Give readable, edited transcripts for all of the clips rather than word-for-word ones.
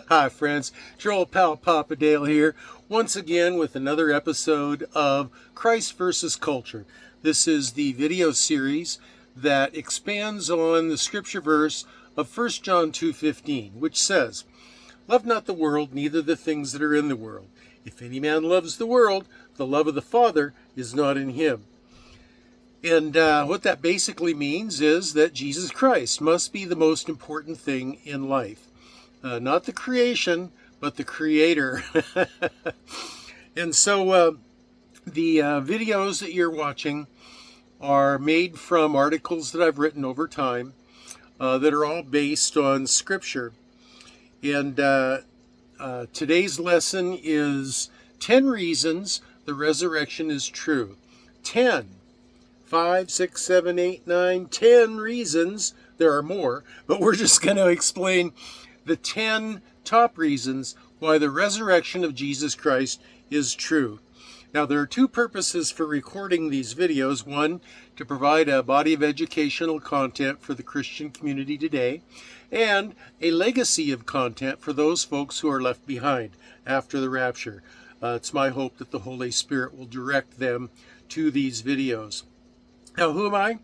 Hi, friends. Your old pal Papa Dale here, once again with another episode of Christ versus Culture. This is the video series that expands on the scripture verse of 1 John 2:15, which says, "Love not the world, neither the things that are in the world. If any man loves the world, the love of the Father is not in him." And what that basically means is that Jesus Christ must be the most important thing in life. Not the creation, but the creator. And so the videos that you're watching are made from articles that I've written over time that are all based on scripture. And today's lesson is 10 reasons the resurrection is true. 10. 5, 6, 7, 8, 9, 10 reasons. There are more, but we're just going to explain the 10 top reasons why the resurrection of Jesus Christ is true. Now, there are two purposes for recording these videos. One, to provide a body of educational content for the Christian community today, and a legacy of content for those folks who are left behind after the rapture. It's my hope that the Holy Spirit will direct them to these videos. Now, who am I?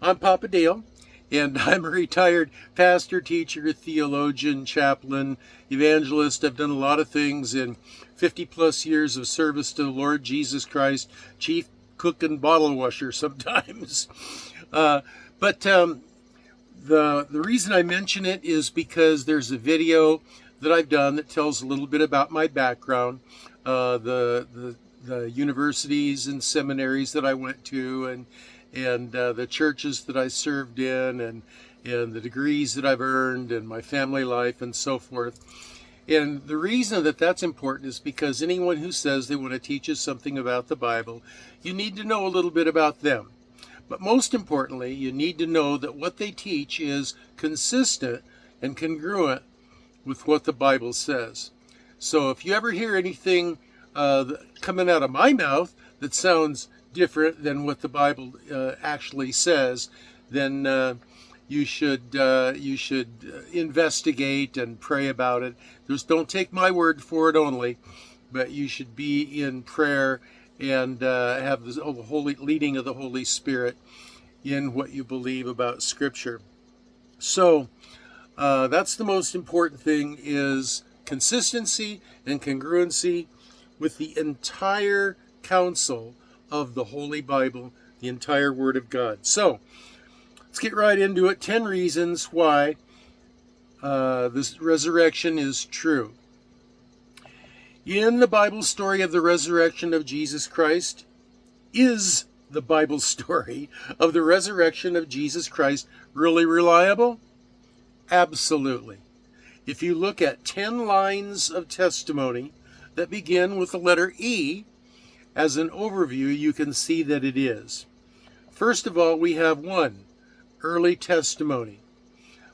I'm Papa Dale, and I'm a retired pastor, teacher, theologian, chaplain, evangelist. I've done a lot of things in 50 plus years of service to the Lord Jesus Christ, chief cook and bottle washer sometimes. But the reason I mention it is because there's a video that I've done that tells a little bit about my background, the universities and seminaries that I went to, and the churches that I served in, and the degrees that I've earned, and my family life, and so forth. And the reason that that's important is because anyone who says they want to teach us something about the Bible, you need to know a little bit about them. But most importantly, you need to know that what they teach is consistent and congruent with what the Bible says. So if you ever hear anything coming out of my mouth that sounds different than what the Bible actually says, then you should investigate and pray about it. Just don't take my word for it only, but you should be in prayer and have the holy leading of the Holy Spirit in what you believe about Scripture. So that's the most important thing, is consistency and congruency with the entire counsel of the Holy Bible, the entire Word of God. So let's get right into it. 10 reasons why this resurrection is true. In the Bible story of the resurrection of Jesus Christ, is the Bible story of the resurrection of Jesus Christ really reliable? Absolutely. If you look at 10 lines of testimony that begin with the letter E, as an overview, you can see that it is. First of all, we have 1, early testimony.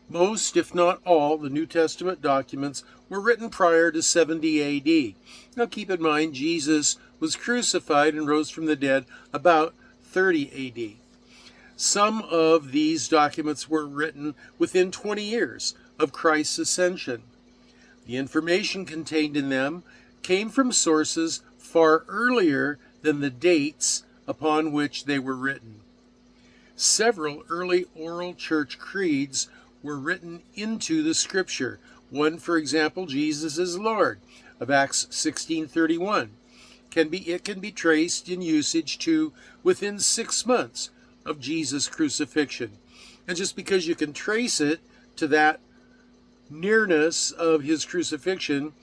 Most, if not all, the New Testament documents were written prior to 70 AD. Now keep in mind, Jesus was crucified and rose from the dead about 30 AD. Some of these documents were written within 20 years of Christ's ascension. The information contained in them came from sources far earlier than the dates upon which they were written. Several early oral church creeds were written into the scripture. One, for example, Jesus is Lord, of Acts 16:31. It can be traced in usage to within 6 months of Jesus' crucifixion. And just because you can trace it to that nearness of his crucifixion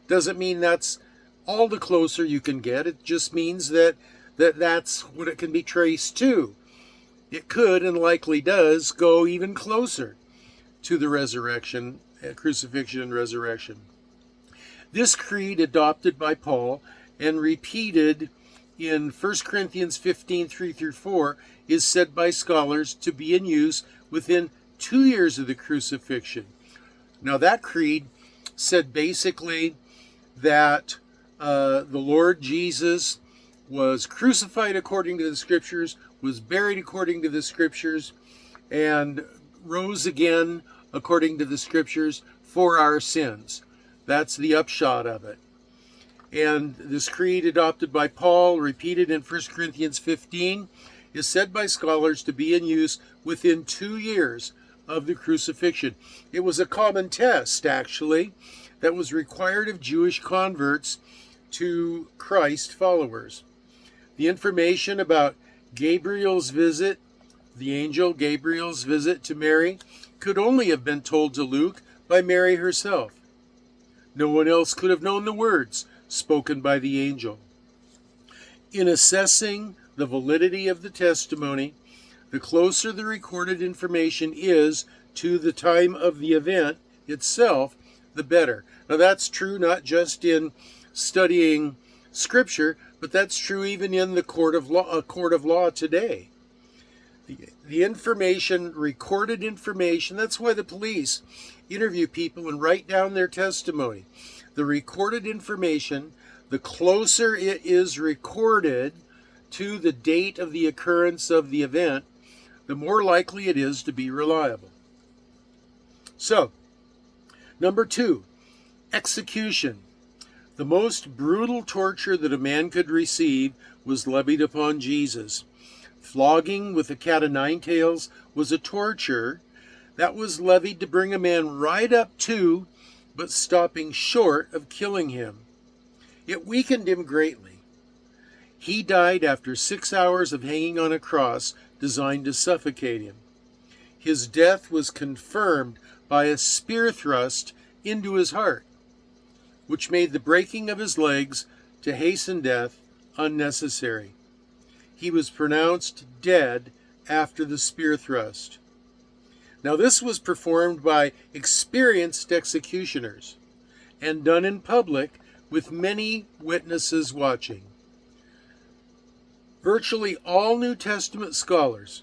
doesn't mean that's all the closer you can get. It just means that's what it can be traced to. It could, and likely does, go even closer to the resurrection, crucifixion and resurrection. This creed, adopted by Paul and repeated in 1 Corinthians 15, 3-4, is said by scholars to be in use within 2 years of the crucifixion. Now, that creed said basically that the Lord Jesus was crucified according to the Scriptures, was buried according to the Scriptures, and rose again according to the scriptures, for our sins. That's the upshot of it. And this creed, adopted by Paul, repeated in 1 Corinthians 15, is said by scholars to be in use within 2 years of the crucifixion. It was a common test, actually, that was required of Jewish converts to Christ followers. The information about Gabriel's visit, the angel Gabriel's visit to Mary, could only have been told to Luke by Mary herself. No one else could have known the words spoken by the angel. In assessing the validity of the testimony, the closer the recorded information is to the time of the event itself, the better. Now that's true not just in studying Scripture, but that's true even in the court of law today. The information, recorded information, that's why the police interview people and write down their testimony. The recorded information, the closer it is recorded to the date of the occurrence of the event, the more likely it is to be reliable. So, number 2, execution. The most brutal torture that a man could receive was levied upon Jesus. Flogging with a cat o' nine tails was a torture that was levied to bring a man right up to, but stopping short of killing him. It weakened him greatly. He died after 6 hours of hanging on a cross designed to suffocate him. His death was confirmed by a spear thrust into his heart, which made the breaking of his legs to hasten death unnecessary. He was pronounced dead after the spear thrust. Now this was performed by experienced executioners and done in public with many witnesses watching. Virtually all New Testament scholars,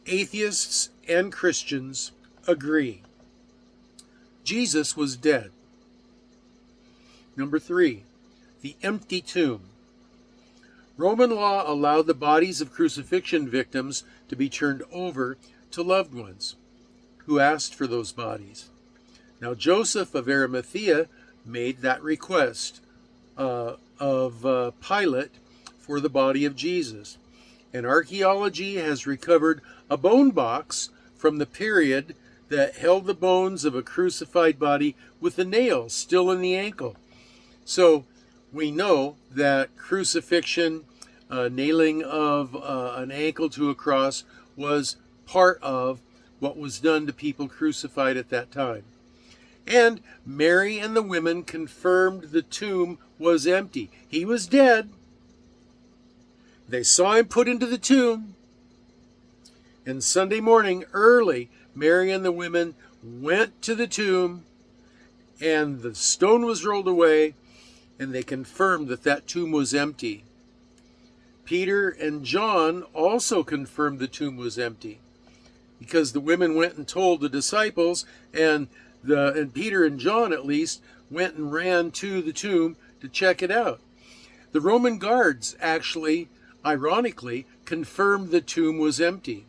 atheists and Christians, agree Jesus was dead. Number 3, the empty tomb. Roman law allowed the bodies of crucifixion victims to be turned over to loved ones who asked for those bodies. Now Joseph of Arimathea made that request of Pilate for the body of Jesus. And archaeology has recovered a bone box from the period that held the bones of a crucified body with the nail still in the ankle. So we know that crucifixion, nailing of an ankle to a cross, was part of what was done to people crucified at that time. And Mary and the women confirmed the tomb was empty. He was dead. They saw him put into the tomb. And Sunday morning, early, Mary and the women went to the tomb, and the stone was rolled away, and they confirmed that that tomb was empty. Peter and John also confirmed the tomb was empty, because the women went and told the disciples, and Peter and John at least went and ran to the tomb to check it out. The Roman guards actually, ironically, confirmed the tomb was empty.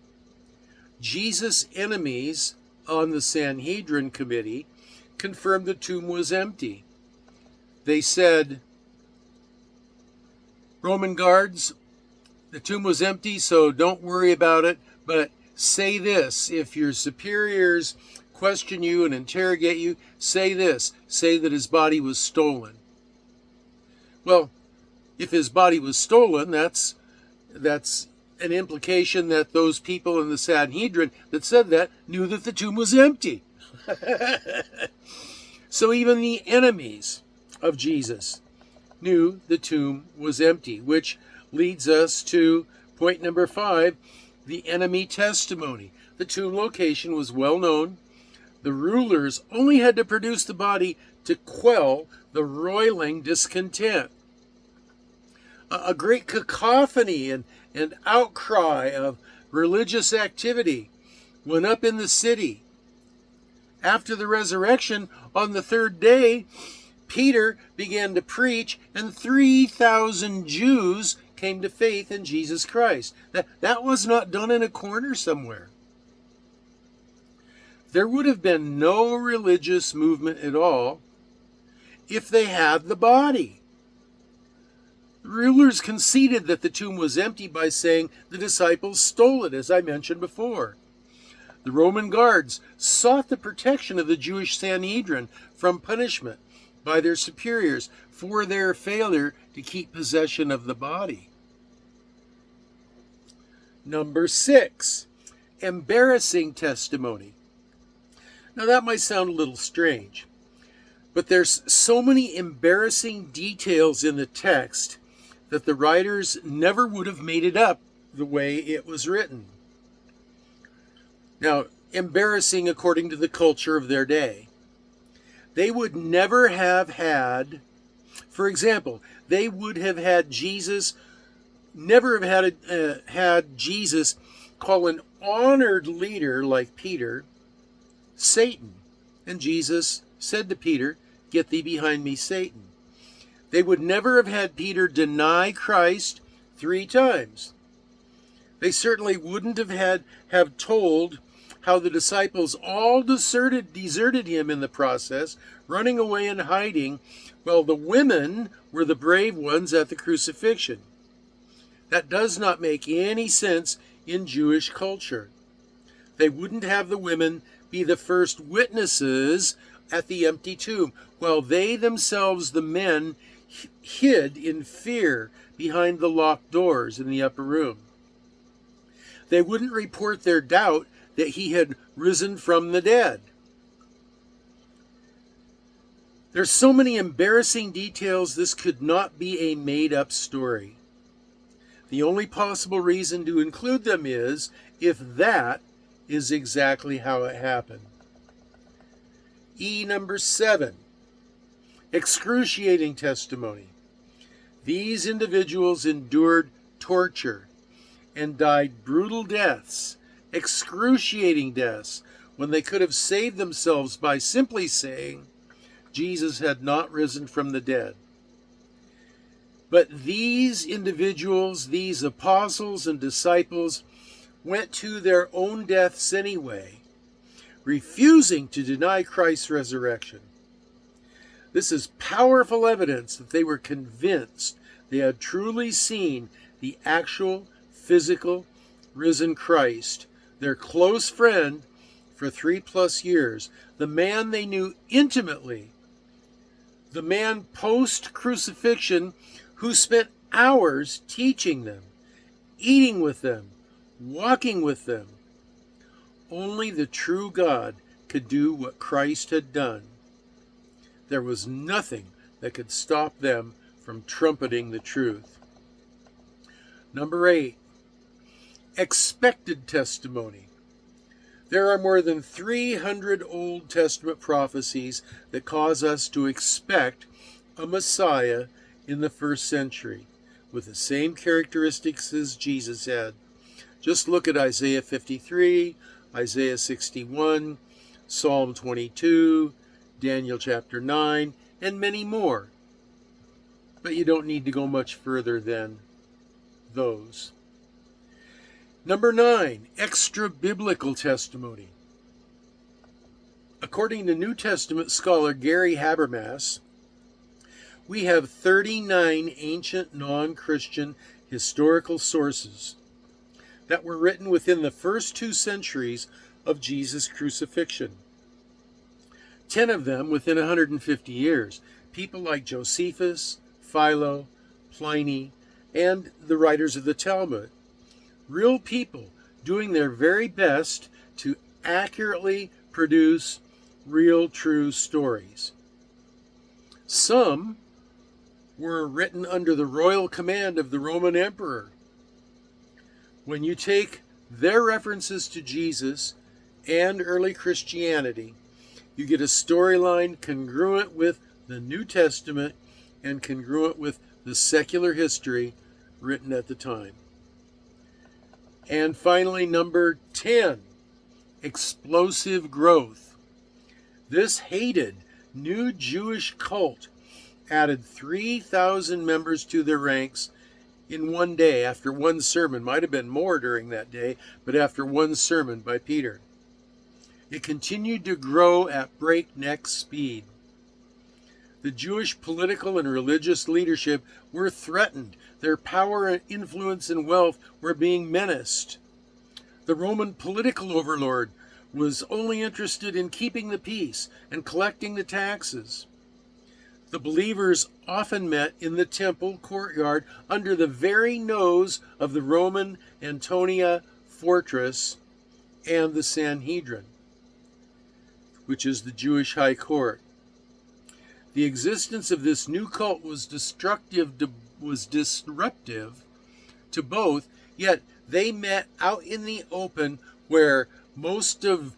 Jesus' enemies on the Sanhedrin committee confirmed the tomb was empty. They said, Roman guards, the tomb was empty, so don't worry about it, but say this: if your superiors question you and interrogate you, say this: say that his body was stolen. Well, if his body was stolen, that's an implication that those people in the Sanhedrin that said that knew that the tomb was empty. So even the enemies of Jesus knew the tomb was empty, which leads us to point number 5, the enemy testimony. The tomb location was well known. The rulers only had to produce the body to quell the roiling discontent. A great cacophony and outcry of religious activity went up in the city. After the resurrection, on the 3rd day, Peter began to preach, and 3,000 Jews came to faith in Jesus Christ. That was not done in a corner somewhere. There would have been no religious movement at all if they had the body. The rulers conceded that the tomb was empty by saying the disciples stole it, as I mentioned before. The Roman guards sought the protection of the Jewish Sanhedrin from punishment by their superiors for their failure to keep possession of the body. Number 6, embarrassing testimony. Now that might sound a little strange, but there's so many embarrassing details in the text that the writers never would have made it up the way it was written. Now, embarrassing according to the culture of their day. They would never have had, for example, they would have had Jesus, never have had Jesus call an honored leader like Peter Satan. And Jesus said to Peter, "Get thee behind me, Satan." They would never have had Peter deny Christ 3 times. They certainly wouldn't have told how the disciples all deserted him in the process, running away and hiding, while the women were the brave ones at the crucifixion. That does not make any sense in Jewish culture. They wouldn't have the women be the first witnesses at the empty tomb, while they themselves, the men, hid in fear behind the locked doors in the upper room. They wouldn't report their doubt that he had risen from the dead. There's so many embarrassing details, this could not be a made-up story. The only possible reason to include them is if that is exactly how it happened. Number 7, excruciating testimony. These individuals endured torture and died brutal deaths, excruciating deaths, when they could have saved themselves by simply saying Jesus had not risen from the dead. But these individuals, these apostles and disciples, went to their own deaths anyway, refusing to deny Christ's resurrection. This is powerful evidence that they were convinced they had truly seen the actual, physical, risen Christ, their close friend for 3+ years, the man they knew intimately, the man post-crucifixion who spent hours teaching them, eating with them, walking with them. Only the true God could do what Christ had done. There was nothing that could stop them from trumpeting the truth. Number 8, expected testimony. There are more than 300 Old Testament prophecies that cause us to expect a Messiah in the 1st century with the same characteristics as Jesus had. Just look at Isaiah 53, Isaiah 61, Psalm 22, Daniel chapter 9, and many more. But you don't need to go much further than those. Number 9, extra-biblical testimony. According to New Testament scholar Gary Habermas, we have 39 ancient non-Christian historical sources that were written within the first 2 centuries of Jesus' crucifixion. 10 of them within 150 years. People like Josephus, Philo, Pliny, and the writers of the Talmud. Real people doing their very best to accurately produce real, true stories. Some were written under the royal command of the Roman emperor. When you take their references to Jesus and early Christianity, you get a storyline congruent with the New Testament and congruent with the secular history written at the time. And finally, number 10, explosive growth. This hated new Jewish cult added 3,000 members to their ranks in one day after one sermon. Might have been more during that day, but after one sermon by Peter. It continued to grow at breakneck speed. The Jewish political and religious leadership were threatened. Their power, influence, and wealth were being menaced. The Roman political overlord was only interested in keeping the peace and collecting the taxes. The believers often met in the temple courtyard under the very nose of the Roman Antonia fortress and the Sanhedrin, which is the Jewish high court. The existence of this new cult was disruptive to both, yet they met out in the open where most of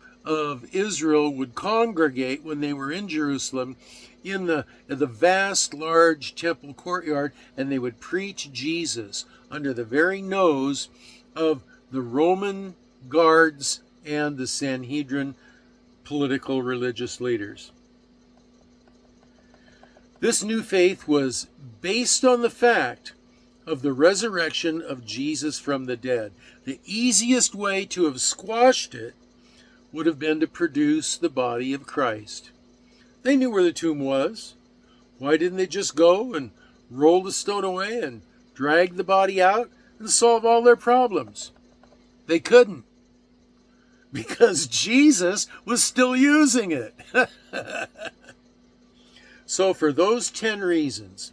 Israel would congregate when they were in Jerusalem, in the vast, large temple courtyard, and they would preach Jesus under the very nose of the Roman guards and the Sanhedrin political religious leaders. This new faith was based on the fact of the resurrection of Jesus from the dead. The easiest way to have squashed it would have been to produce the body of Christ. They knew where the tomb was. Why didn't they just go and roll the stone away and drag the body out and solve all their problems? They couldn't, because Jesus was still using it. So for those 10 reasons,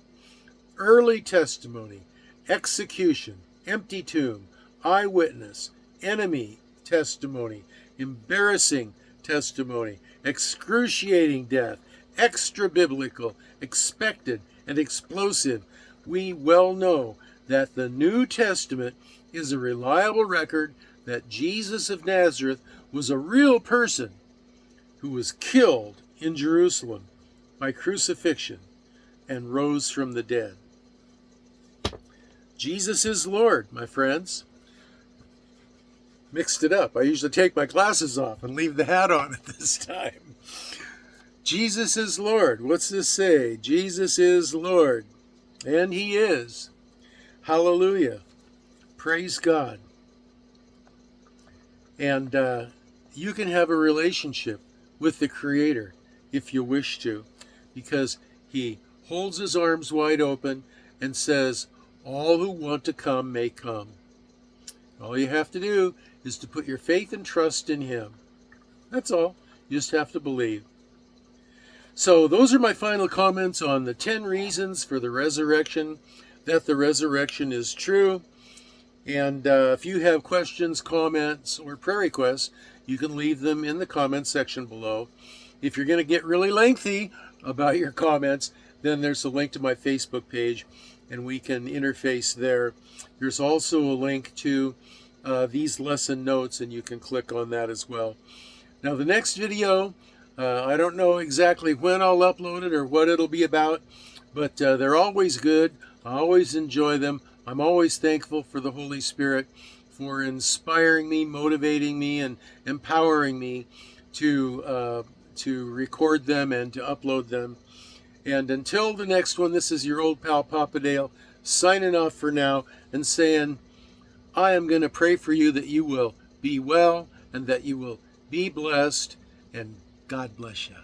early testimony, execution, empty tomb, eyewitness, enemy testimony, embarrassing testimony, excruciating death, extra-biblical, expected, and explosive, we well know that the New Testament is a reliable record that Jesus of Nazareth was a real person who was killed in Jerusalem by crucifixion and rose from the dead. Jesus is Lord, my friends. Mixed it up. I usually take my glasses off and leave the hat on at this time. Jesus is Lord. What's this say? Jesus is Lord. And He is. Hallelujah. Praise God. And you can have a relationship with the Creator if you wish to, because He holds His arms wide open and says, all who want to come may come. All you have to do is to put your faith and trust in Him. That's all. You just have to believe. So those are my final comments on the 10 reasons for the resurrection, that the resurrection is true. And if you have questions, comments, or prayer requests, you can leave them in the comments section below. If you're going to get really lengthy about your comments, then there's a link to my Facebook page, and we can interface there. There's also a link to these lesson notes, and you can click on that as well. Now, the next video, I don't know exactly when I'll upload it or what it'll be about, but they're always good. I always enjoy them. I'm always thankful for the Holy Spirit for inspiring me, motivating me, and empowering me to record them and to upload them. And until the next one, this is your old pal Papa Dale signing off for now and saying, I am going to pray for you that you will be well and that you will be blessed, and God bless you.